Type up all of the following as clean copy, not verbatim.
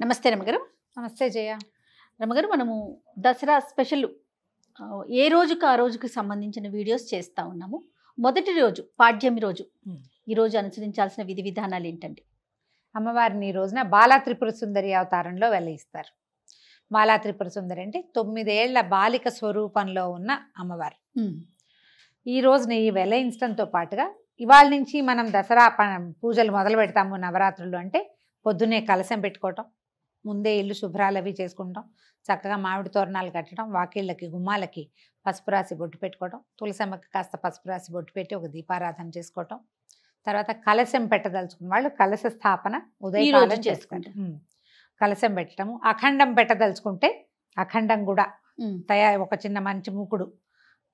నమస్తే రమగారు. నమస్తే జయ. రమగారు, మనము దసరా స్పెషల్ ఏ రోజుకి ఆ రోజుకి సంబంధించిన వీడియోస్ చేస్తూ ఉన్నాము. మొదటి రోజు పాడ్యమి రోజు, ఈరోజు అనుసరించాల్సిన విధి విధానాలు ఏంటండి? అమ్మవారిని ఈ రోజున బాలా త్రిపుర సుందరి అవతారంలో వెలయిస్తారు. బాలా త్రిపుర సుందరి అంటే 9 ఏళ్ల బాలిక స్వరూపంలో ఉన్న అమ్మవారు. ఈ రోజున ఈ వెలయించడంతో పాటుగా ఇవాళ నుంచి మనం దసరా పూజలు మొదలు పెడతాము. నవరాత్రులు అంటే పొద్దున్నే కలశం పెట్టుకోవటం, ముందే ఇల్లు శుభ్రాలు అవి చేసుకుంటాం, చక్కగా మామిడి తోరణాలు కట్టడం, వాకిళ్ళకి గుమ్మాలకి పసుపు రాసి బొట్టు పెట్టుకోవటం, తులసమ్మకి కాస్త పసుపు రాసి బొట్టు పెట్టి ఒక దీపారాధన చేసుకోవటం, తర్వాత కలశం పెట్టదలుచుకున్న వాళ్ళు కలశ స్థాపన ఉదయం చేసుకుంటాం. కలశం పెట్టడము, అఖండం పెట్టదలుచుకుంటే అఖండం కూడా ఒక చిన్న మంచి మూకుడు,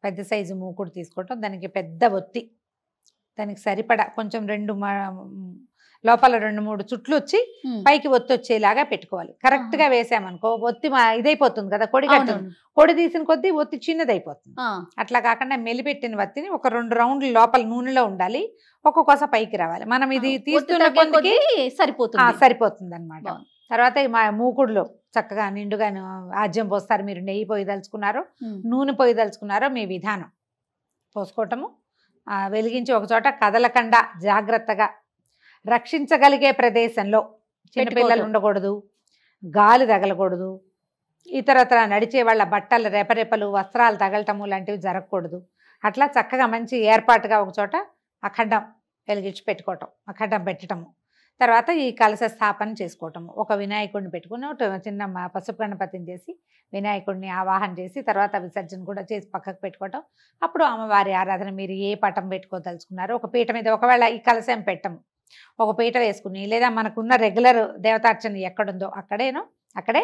పెద్ద సైజు మూకుడు తీసుకోవటం, దానికి పెద్ద ఒత్తి, దానికి సరిపడా కొంచెం లోపల 2-3 చుట్లు వచ్చి పైకి ఒత్తి వచ్చేలాగా పెట్టుకోవాలి. కరెక్ట్ గా వేసామనుకో ఒత్తి ఇదైపోతుంది కదా, కొడి తీసిన కొద్దీ ఒత్తి చిన్నదైపోతుంది. అట్లా కాకుండా మెలిపెట్టిన వత్తిని ఒక 2 రౌండ్లు లోపల నూనెలో ఉండాలి, ఒక్కొక్కస పైకి రావాలి. మనం ఇది తీస్తున్న కొద్దికి సరిపోతుంది అనమాట. తర్వాత మా మూకుడులో చక్కగా నిండుగా ఆజ్యం పోస్తారు. మీరు నెయ్యి పోయదలుచుకున్నారో నూనె పోయదలుచుకున్నారో మీ విధానం పోసుకోవటము, వెలిగించి ఒక చోట కదలకుండా జాగ్రత్తగా రక్షించగలిగే ప్రదేశంలో, చిన్నపిల్లలు ఉండకూడదు, గాలి తగలకూడదు, ఇతరత్ర నడిచే వాళ్ళ బట్టలు రెపరెపలు వస్త్రాలు తగలటము లాంటివి జరగకూడదు. అట్లా చక్కగా మంచి ఏర్పాటుగా ఒక చోట అఖండం వెలిగించి పెట్టుకోవటం, అఖండం పెట్టడము. తర్వాత ఈ కలశ స్థాపన చేసుకోవటము, ఒక వినాయకుడిని పెట్టుకుని చిన్న పసుపు గణపతిని చేసి వినాయకుడిని ఆవాహన చేసి తర్వాత విసర్జన కూడా చేసి పక్కకు పెట్టుకోవటం. అప్పుడు అమ్మవారి ఆరాధన మీరు ఏ పటం పెట్టుకోదలుచుకున్నారో ఒక పీట మీద, ఒకవేళ ఈ కలశం పెట్టము ఒక పీట వేసుకుని, లేదా మనకున్న రెగ్యులర్ దేవతార్చన ఎక్కడుందో అక్కడే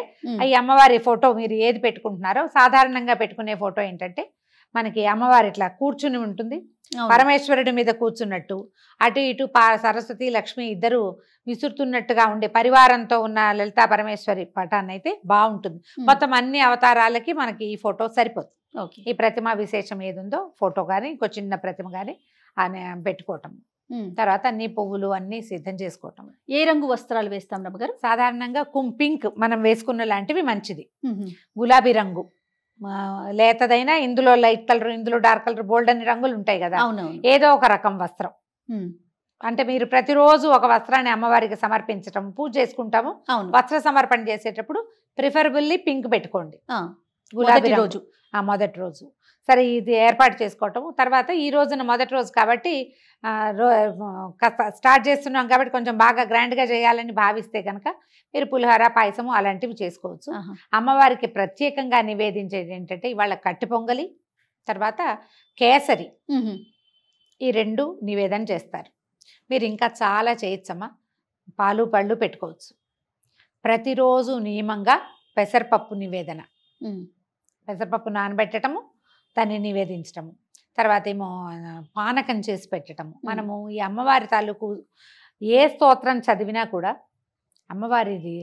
ఈ అమ్మవారి ఫోటో మీరు ఏది పెట్టుకుంటున్నారో, సాధారణంగా పెట్టుకునే ఫోటో ఏంటంటే మనకి అమ్మవారి ఇట్లా కూర్చుని ఉంటుంది, పరమేశ్వరుడి మీద కూర్చున్నట్టు, అటు ఇటు సరస్వతి లక్ష్మి ఇద్దరు విసురుతున్నట్టుగా ఉండే పరివారంతో ఉన్న లలితా పరమేశ్వరి పటాన్ని అయితే బాగుంటుంది. మొత్తం అన్ని అవతారాలకి మనకి ఈ ఫోటో సరిపోతుంది. ఈ ప్రతిమ విశేషం ఏది ఉందో ఫోటో కానీ ఇంకో చిన్న ప్రతిమ కానీ పెట్టుకోవటం. తర్వాత అన్ని పువ్వులు అన్ని సిద్ధం చేసుకోవటం. ఏ రంగు వస్త్రాలు వేస్తాం రమ్మగారు? సాధారణంగా పింక్ మనం వేసుకున్న లాంటివి మంచిది. గులాబీ రంగు లేతదైనా, ఇందులో లైట్ కలర్, ఇందులో డార్క్ కలర్, బోల్డ్ అన్ని రంగులు ఉంటాయి కదా, ఏదో ఒక రకం వస్త్రం. అంటే మీరు ప్రతిరోజు ఒక వస్త్రాన్ని అమ్మవారికి సమర్పించటం, పూజ చేసుకుంటాము. వస్త్ర సమర్పణ చేసేటప్పుడు ప్రిఫరబుల్లీ పింక్ పెట్టుకోండి. గులాబీ రోజు మొదటి రోజు సరే ఇది ఏర్పాటు చేసుకోవటము. తర్వాత ఈ రోజున మొదటి రోజు కాబట్టి స్టార్ట్ చేస్తున్నాం కాబట్టి కొంచెం బాగా గ్రాండ్గా చేయాలని భావిస్తే కనుక మీరు పులిహోర పాయసము అలాంటివి చేసుకోవచ్చు. అమ్మవారికి ప్రత్యేకంగా నివేదించేది ఏంటంటే ఇవాళ కట్టి పొంగలి, తర్వాత కేసరి, ఈ 2 నివేదన చేస్తారు. మీరు ఇంకా చాలా చేయొచ్చమ్మా. పాలు పళ్ళు పెట్టుకోవచ్చు. ప్రతిరోజు నియమంగా పెసరపప్పు నివేదన, పెసరపప్పు నానబెట్టడము, దాన్ని నివేదించటము, తర్వాత ఏమో పానకం చేసి పెట్టడము. మనము ఈ అమ్మవారి తాలూకు ఏ స్తోత్రం చదివినా కూడా అమ్మవారిది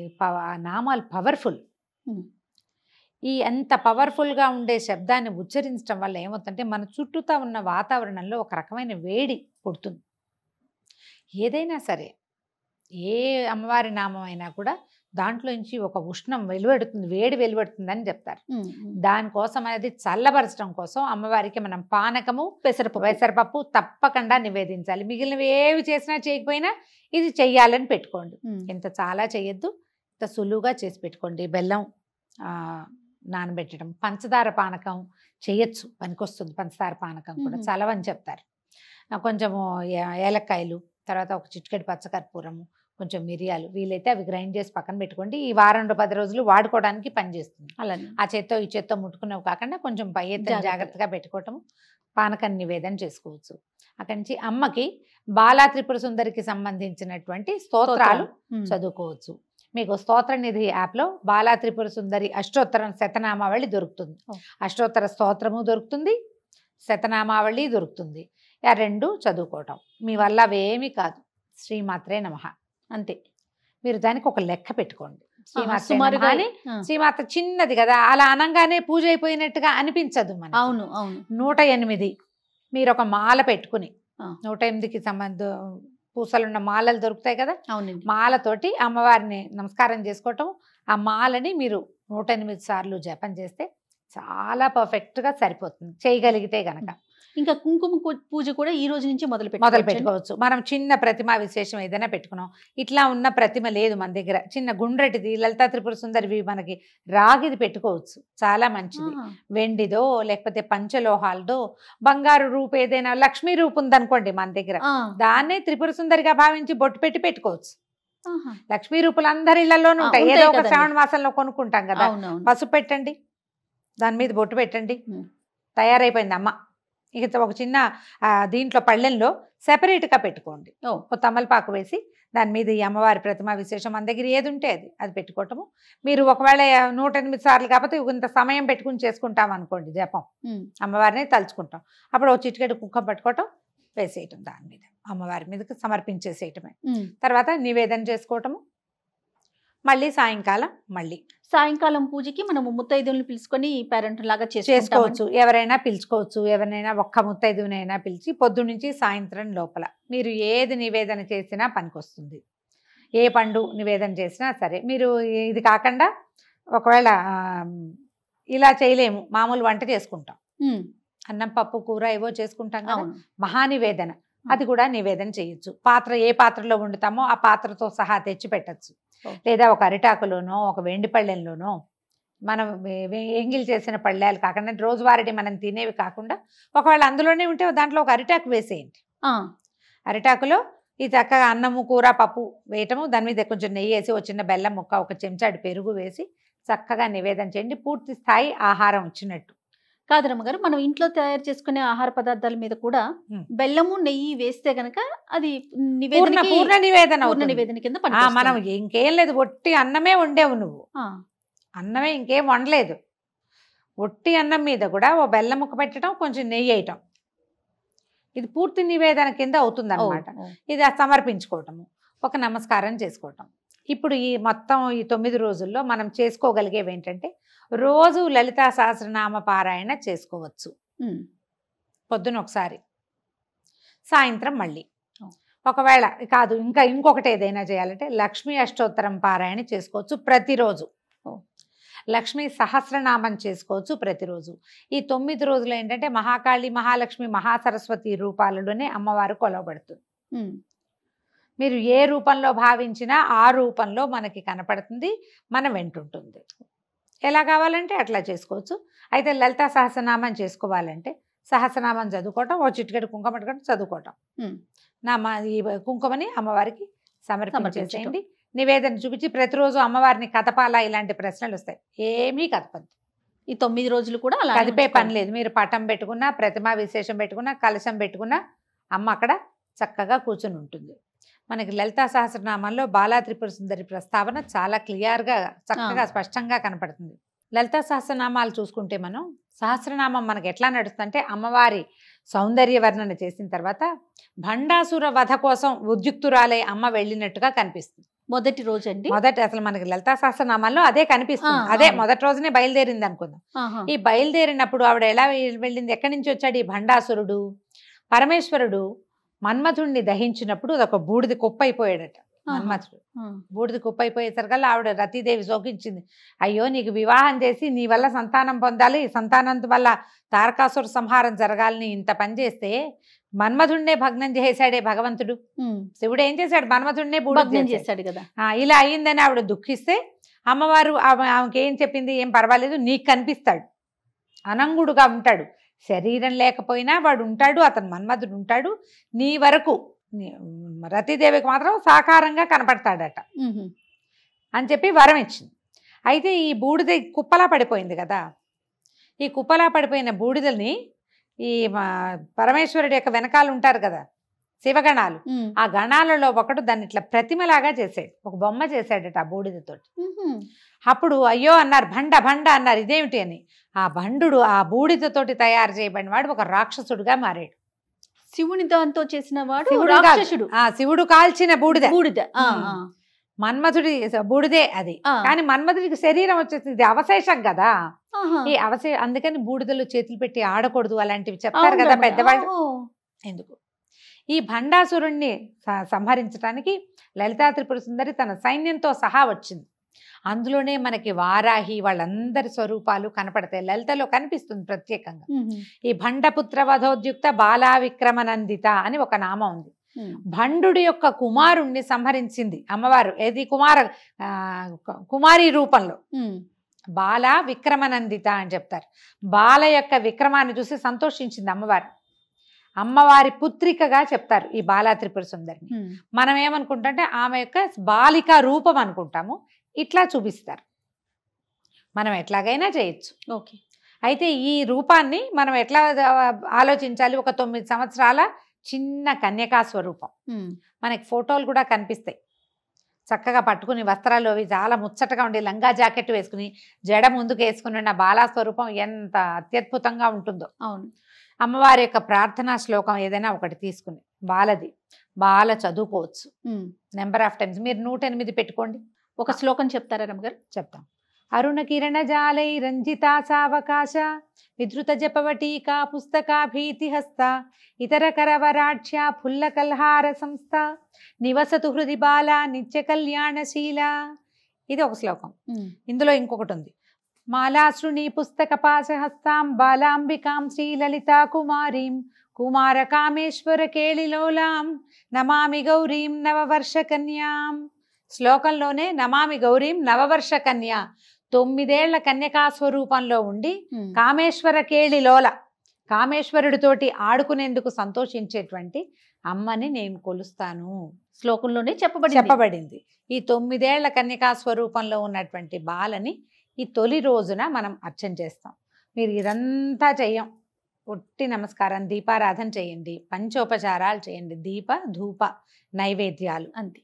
నామాలు పవర్ఫుల్. ఈ అంత పవర్ఫుల్గా ఉండే శబ్దాన్ని ఉచ్చరించడం వల్ల ఏమవుతుందంటే మన చుట్టూతా ఉన్న వాతావరణంలో ఒక రకమైన వేడి పుడుతుంది. ఏదైనా సరే ఏ అమ్మవారి నామం అయినా కూడా దాంట్లోంచి ఒక ఉష్ణం వెలువడుతుంది, వేడి వెలువడుతుంది అని చెప్తారు. దానికోసం అనేది చల్లబరచడం కోసం అమ్మవారికి మనం పానకము, పెసరపప్పు తప్పకుండా నివేదించాలి. మిగిలినవి ఏవి చేసినా చేయకపోయినా ఇది చెయ్యాలని పెట్టుకోండి. ఇంత చాలా చేయొద్దు, ఇంత సులువుగా చేసి పెట్టుకోండి. బెల్లం నానబెట్టడం, పంచదార పానకం చేయొచ్చు, పనికొస్తుంది. పంచదార పానకం కూడా చలవని చెప్తారు. కొంచెము ఏలక్కాయలు, తర్వాత ఒక చిటికెడు పచ్చకర్పూరము, కొంచెం మిరియాలు, వీలైతే అవి గ్రైండ్ చేసి పక్కన పెట్టుకోండి. ఈ వారం 10 రోజులు వాడుకోవడానికి పనిచేస్తుంది. అలానే ఆ చేత్తో ఈ చేత్తో ముట్టుకునేవి కాకుండా కొంచెం పై ఎత్తున జాగ్రత్తగా పెట్టుకోవటం, పానకాన్ని నివేదన చేసుకోవచ్చు. అక్కడి నుంచి అమ్మకి బాలా త్రిపుర సుందరికి సంబంధించినటువంటి స్తోత్రాలు చదువుకోవచ్చు. మీకు స్తోత్ర నిధి యాప్లో బాలా త్రిపుర సుందరి అష్టోత్తర శతనామావళి దొరుకుతుంది. అష్టోత్తర స్తోత్రము దొరుకుతుంది, శతనామావళి దొరుకుతుంది. ఆ 2 చదువుకోవటం మీ వల్ల అవేమీ కాదు. శ్రీమాత్రే నమః అంతే. మీరు దానికి ఒక లెక్క పెట్టుకోండి. శ్రీమాత చిన్నది కదా, అలా అనంగానే పూజ అయిపోయినట్టుగా అనిపించదు మనకి. 108 మీరు ఒక మాల పెట్టుకుని 108కి పూసలున్న మాలలు దొరుకుతాయి కదా, అవునండి. మాలతోటి అమ్మవారిని నమస్కారం చేసుకోవటం. ఆ మాలని మీరు 108 సార్లు జపం చేస్తే చాలా పర్ఫెక్ట్గా సరిపోతుంది, చేయగలిగితే గనక. ఇంకా కుంకుమ పూజ కూడా ఈ రోజు నుంచి మొదలు పెట్టుకోవచ్చు. మనం చిన్న ప్రతిమ విశేషం ఏదైనా పెట్టుకున్నాం, ఇట్లా ఉన్న ప్రతిమ లేదు మన దగ్గర, చిన్న గుండ్రటిది లలితా త్రిపుర సుందరివి మనకి రాగిది పెట్టుకోవచ్చు, చాలా మంచిది. వెండిదో లేకపోతే పంచలోహాలదో, బంగారు రూపు ఏదైనా లక్ష్మీ రూపు ఉందనుకోండి మన దగ్గర, దాన్నే త్రిపుర సుందరిగా భావించి బొట్టు పెట్టి పెట్టుకోవచ్చు. లక్ష్మీ రూపులు అందరి ఇళ్లలోనూ ఉంటాయి, ఏదో ఒక శ్రావణ మాసంలో కొనుక్కుంటాం కదా. పసుపు పెట్టండి, దాని మీద బొట్టు పెట్టండి, తయారైపోయింది అమ్మ. ఇక ఒక చిన్న దీంట్లో పళ్ళెంలో సెపరేట్గా పెట్టుకోండి, ఒక తమలపాకు వేసి దాని మీద ఈ అమ్మవారి ప్రతిమ విశేషం మన దగ్గర ఏది ఉంటే అది పెట్టుకోవటము. మీరు ఒకవేళ 108 సార్లు కాకపోతే ఇంత సమయం పెట్టుకుని చేసుకుంటాం అనుకోండి జపం, అమ్మవారిని తలుచుకుంటాం, అప్పుడు ఒక చిటికెడు కుంకుమ పట్టుకోవటం, వేసేయటం దాని మీద, అమ్మవారి మీదకి సమర్పించేసేయటమే. తర్వాత నివేదన చేసుకోవటము. మళ్ళీ సాయంకాలం పూజకి మనము ముత్తైదువులను పిలుచుకొని పేరెంట్ లాగా చేసుకోవచ్చు. ఎవరైనా పిలుచుకోవచ్చు, ఎవరినైనా ఒక్క ముత్తైదువునైనా పిలిచి పొద్దున్నుంచి సాయంత్రం లోపల మీరు ఏది నివేదన చేసినా పనికొస్తుంది. ఏ పండు నివేదన చేసినా సరే. మీరు ఇది కాకుండా ఒకవేళ ఇలా చేయలేము, మామూలు వంట చేసుకుంటాం, అన్నం పప్పు కూర ఏవో చేసుకుంటాం కదా, మహానివేదన అది కూడా నివేదన చేయొచ్చు. పాత్ర ఏ పాత్రలో వండుతామో ఆ పాత్రతో సహా తెచ్చి పెట్టచ్చు. లేదా ఒక అరిటాకులోనో ఒక వెండి పళ్ళెంలోనో, మనం ఎంగిల్ చేసిన పళ్ళాలు కాకుండా రోజువారీ మనం తినేవి కాకుండా ఒకవేళ అందులోనే ఉంటే దాంట్లో ఒక అరిటాకు వేసేయండి. అరిటాకులో ఈ చక్కగా అన్నము కూర పప్పు వేయటము, దాని మీద కొంచెం నెయ్యి వేసి ఒక చిన్న బెల్లం ముక్క, ఒక చెంచాడు పెరుగు వేసి చక్కగా నివేదన చేయండి. పూర్తి స్థాయి ఆహారం వచ్చినట్టు. కాదు రమ్మగారు, మనం ఇంట్లో తయారు చేసుకునే ఆహార పదార్థాల మీద కూడా బెల్లము నెయ్యి వేస్తే గనక అది పూర్ణ నివేదన కింద మనం ఇంకేం లేదు, ఒట్టి అన్నమే వండేవు నువ్వు, అన్నమే ఇంకేం వండలేదు, ఒట్టి అన్నం మీద కూడా ఓ బెల్లం ముక్క పెట్టడం, కొంచెం నెయ్యి వేయటం, ఇది పూర్తి నివేదన కింద అవుతుంది అన్నమాట. ఇది సమర్పించుకోవటము, ఒక నమస్కారం చేసుకోవటం. ఇప్పుడు ఈ మొత్తం ఈ 9 రోజుల్లో మనం చేసుకోగలిగేవి ఏంటంటే, రోజు లలితా సహస్రనామ పారాయణ చేసుకోవచ్చు. పొద్దున ఒకసారి, సాయంత్రం మళ్ళీ. ఒకవేళ కాదు ఇంకొకటి ఏదైనా చేయాలంటే లక్ష్మీ అష్టోత్తరం పారాయణ చేసుకోవచ్చు ప్రతిరోజు. లక్ష్మీ సహస్రనామం చేసుకోవచ్చు ప్రతిరోజు. ఈ 9 రోజులు ఏంటంటే మహాకాళి, మహాలక్ష్మి, మహాసరస్వతి రూపాలలోనే అమ్మవారు కొలవబడుతుంది. మీరు ఏ రూపంలో భావించినా ఆ రూపంలో మనకి కనపడుతుంది, మన వెంటుంటుంది. ఎలా కావాలంటే అట్లా చేసుకోవచ్చు. అయితే లలితా సహస్రనామం చేసుకోవాలంటే సహస్రనామం చదువుకోవటం, ఓ చిటికెడు కుంకుమ పట్టుకోవటం, చదువుకోవటం. ఈ కుంకుమని అమ్మవారికి సమర్పించేసేయండి. నివేదన చూపించి ప్రతిరోజు అమ్మవారిని కదపాలా, ఇలాంటి ప్రశ్నలు వస్తాయి. ఏమీ కదపద్దు. ఈ 9 రోజులు కూడా అలా కదిపే పని లేదు. మీరు పటం పెట్టుకున్నా, ప్రతిమా విశేషం పెట్టుకున్నా, కలశం పెట్టుకున్నా అమ్మ అక్కడ చక్కగా కూర్చుని ఉంటుంది. మనకి లలితా సహస్రనామంలో బాలా త్రిపుర సుందరి ప్రస్తావన చాలా క్లియర్గా చక్కగా స్పష్టంగా కనపడుతుంది. లలితా సహస్రనామాలు చూసుకుంటే మనం సహస్రనామం మనకి ఎట్లా నడుస్తుందంటే, అమ్మవారి సౌందర్య వర్ణన చేసిన తర్వాత భండాసుర వధ కోసం ఉద్యుక్తురాలే అమ్మ వెళ్ళినట్టుగా కనిపిస్తుంది. మొదటి రోజు అండి, అసలు మనకి లలితా సహస్రనామాల్లో అదే కనిపిస్తుంది. అదే మొదటి రోజునే బయలుదేరింది అనుకుందాం. ఈ బయలుదేరినప్పుడు ఆవిడ ఎలా వెళ్ళింది, ఎక్కడి నుంచి వచ్చాడు ఈ భండాసురుడు? పరమేశ్వరుడు మన్మథుడిని దహించినప్పుడు అదొక బూడిద కుప్ప అయిపోయాడట. మన్మథుడు బూడిద కుప్ప అయిపోయేసరికల్లా ఆవిడ రతీదేవి శోకించింది. అయ్యో, నీకు వివాహం చేసి నీ వల్ల సంతానం పొందాలి, సంతానం వల్ల తారకాసుర సంహారం జరగాలని ఇంత పని చేస్తే మన్మథుడినే భగ్నం చేశాడే భగవంతుడు. శివుడు ఏం చేశాడు? మన్మథుడినే భగ్నం చేశాడు కదా. ఇలా అయ్యిందని ఆవిడ దుఃఖిస్తే అమ్మవారు ఆమెకి ఏం చెప్పింది, ఏం పర్వాలేదు, నీకు కనిపిస్తాడు, అనంగుడుగా ఉంటాడు, శరీరం లేకపోయినా వాడు ఉంటాడు, అతను మన్మథుడు ఉంటాడు, నీ వరకు రతీదేవికి మాత్రం సాకారంగా కనపడతాడట అని చెప్పి వరం ఇచ్చింది. అయితే ఈ బూడిద కుప్పలా పడిపోయింది కదా, ఈ కుప్పలా పడిపోయిన బూడిదని ఈ పరమేశ్వరుడి యొక్క వెనకాల ఉంటారు కదా శివగణాలు, ఆ గణాలలో ఒకడు దాన్ని ఇట్లా ప్రతిమలాగా చేసాడు, ఒక బొమ్మ చేశాడట ఆ బూడిదతోటి. అప్పుడు అయ్యో అన్నారు, భండ భండ అన్నారు. ఇదేమిటి అని, ఆ భండు ఆ బూడిదతోటి తయారు చేయబడిన వాడు ఒక రాక్షసుడుగా మారాడు. శివుని దాంతో చేసిన వాడు రాక్షసుడు. శివుడు కాల్చిన బూడిద, మన్మథుడి బూడిదే అది. కానీ మన్మథుడికి శరీరం వచ్చేసి ఇది అవశేషం కదా, ఈ అందుకని బూడిదలో చేతులు పెట్టి ఆడకూడదు అలాంటివి చెప్తారు కదా పెద్దవాళ్ళు. ఎందుకు? ఈ భండాసురుణ్ణి సంహరించడానికి లలితా త్రిపుర సుందరి తన సైన్యంతో సహా వచ్చింది. అందులోనే మనకి వారాహి వాళ్ళందరి స్వరూపాలు కనపడతాయి. లలితలో కనిపిస్తుంది ప్రత్యేకంగా. ఈ భండపుత్ర వధోద్యుక్త బాలా విక్రమనందిత అని ఒక నామం ఉంది. భండు యొక్క కుమారుణ్ణి సంహరించింది అమ్మవారు. ఏది కుమారి రూపంలో. బాల విక్రమనందిత అని చెప్తారు. బాల యొక్క విక్రమాన్ని చూసి సంతోషించింది అమ్మవారు. అమ్మవారి పుత్రికగా చెప్తారు ఈ బాలా త్రిపుర సుందరిని. మనం ఏమనుకుంటే ఆమె యొక్క బాలిక రూపం అనుకుంటాము. ఇట్లా చూపిస్తారు. మనం ఎట్లాగైనా చేయొచ్చు. ఓకే. అయితే ఈ రూపాన్ని మనం ఎట్లా ఆలోచించాలి? ఒక 9 సంవత్సరాల చిన్న కన్యకా స్వరూపం. మనకి ఫోటోలు కూడా కనిపిస్తాయి. చక్కగా పట్టుకుని వస్త్రాలు అవి చాలా ముచ్చటగా ఉండి లంగా జాకెట్ వేసుకుని జడ ముందుకు వేసుకుని ఉన్న బాలా స్వరూపం ఎంత అత్యద్భుతంగా ఉంటుందో. అవును. అమ్మవారి యొక్క ప్రార్థనా శ్లోకం ఏదైనా ఒకటి తీసుకుని బాల చదువుకోవచ్చు. నెంబర్ ఆఫ్ టైమ్స్ మీరు 108 పెట్టుకోండి. ఒక శ్లోకం చెప్తారా రమ్మగారు? చెప్తాం. అరుణ కిరణ జాలై రంజితా సావకాశ విధృత జపవటీకా పుస్తకా భీతిహస్త ఇతర కరవరాఢ్య ఫుల్ల కల్హార సంస్థ నివసతు హృది బాల నిత్య కళ్యాణశీల. ఇది ఒక శ్లోకం. ఇందులో ఇంకొకటి ఉంది. మాలాశ్రుని పుస్తక పాశహస్తాం బాలాంబికాం శ్రీలలితా కుమారీం కుమార కామేశ్వర కేళిలోలాం నమామి గౌరీం నవవర్ష కన్యాం. శ్లోకంలోనే నమామి గౌరీం నవవర్ష కన్య, 9 ఏళ్ల కన్యకా స్వరూపంలో ఉండి కామేశ్వర కేళిలోల, కామేశ్వరుడితోటి ఆడుకునేందుకు సంతోషించేటువంటి అమ్మని నేను కొలుస్తాను. శ్లోకంలోనే చెప్పబడింది. ఈ 9 ఏళ్ల కన్యకా స్వరూపంలో ఉన్నటువంటి బాలని ఈ తొలి రోజున మనం అర్చన చేస్తాం. మీరు ఇదంతా చెయ్యం. ఒట్టి నమస్కారం, దీపారాధన చేయండి, పంచోపచారాలు చేయండి, దీప ధూప నైవేద్యాలు అంతే.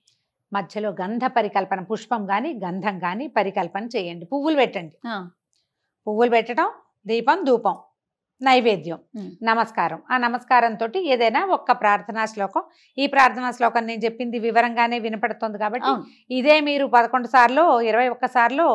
మధ్యలో గంధ పరికల్పన, పుష్పం కానీ గంధం కానీ పరికల్పన చేయండి. పువ్వులు పెట్టండి. పువ్వులు పెట్టడం, దీపం ధూపం నైవేద్యం, నమస్కారం. ఆ నమస్కారంతో ఏదైనా ఒక్క ప్రార్థనా శ్లోకం. ఈ ప్రార్థనా శ్లోకం నేను చెప్పింది వివరంగానే వినపడుతుంది కాబట్టి ఇదే మీరు 11 సార్లు, 21 సార్లు,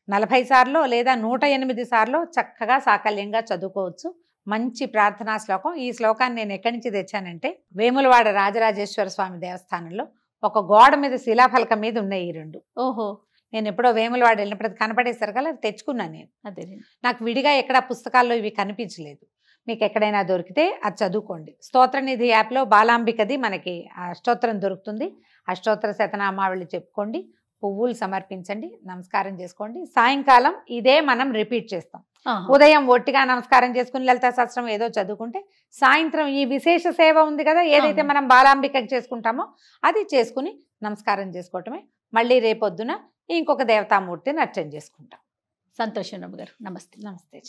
40 సార్లు లేదా 108 సార్లు చక్కగా సాకల్యంగా చదువుకోవచ్చు. మంచి ప్రార్థనా శ్లోకం. ఈ శ్లోకాన్ని నేను ఎక్కడి నుంచి తెచ్చానంటే వేములవాడ రాజరాజేశ్వర స్వామి దేవస్థానంలో ఒక గోడ మీద శిలాఫలకం మీద ఉన్నాయి ఈ 2. ఓహో. నేను ఎప్పుడో వేములవాడ వెళ్ళినప్పుడు కనపడేసరి కదా తెచ్చుకున్నాను నేను. అదే నాకు విడిగా ఎక్కడ పుస్తకాల్లో ఇవి కనిపించలేదు. మీకు ఎక్కడైనా దొరికితే అది చదువుకోండి. స్తోత్రనిధి యాప్లో బాలాంబికది మనకి అష్టోత్తరం దొరుకుతుంది. అష్టోత్తర శతనామావళి చెప్పుకోండి, పువ్వులు సమర్పించండి, నమస్కారం చేసుకోండి. సాయంకాలం ఇదే మనం రిపీట్ చేస్తాం. ఉదయం ఒట్టిగా నమస్కారం చేసుకుని లలితా సహస్రం ఏదో చదువుకుంటే సాయంత్రం ఈ విశేష సేవ ఉంది కదా, ఏదైతే మనం బాలాంబికకి చేసుకుంటామో అది చేసుకుని నమస్కారం చేసుకోవటమే. మళ్ళీ రేపొద్దున ఇంకొక దేవతామూర్తిని అర్చన చేసుకుంటాం. సంతోషం రమ్మ గారు. నమస్తే. నమస్తే.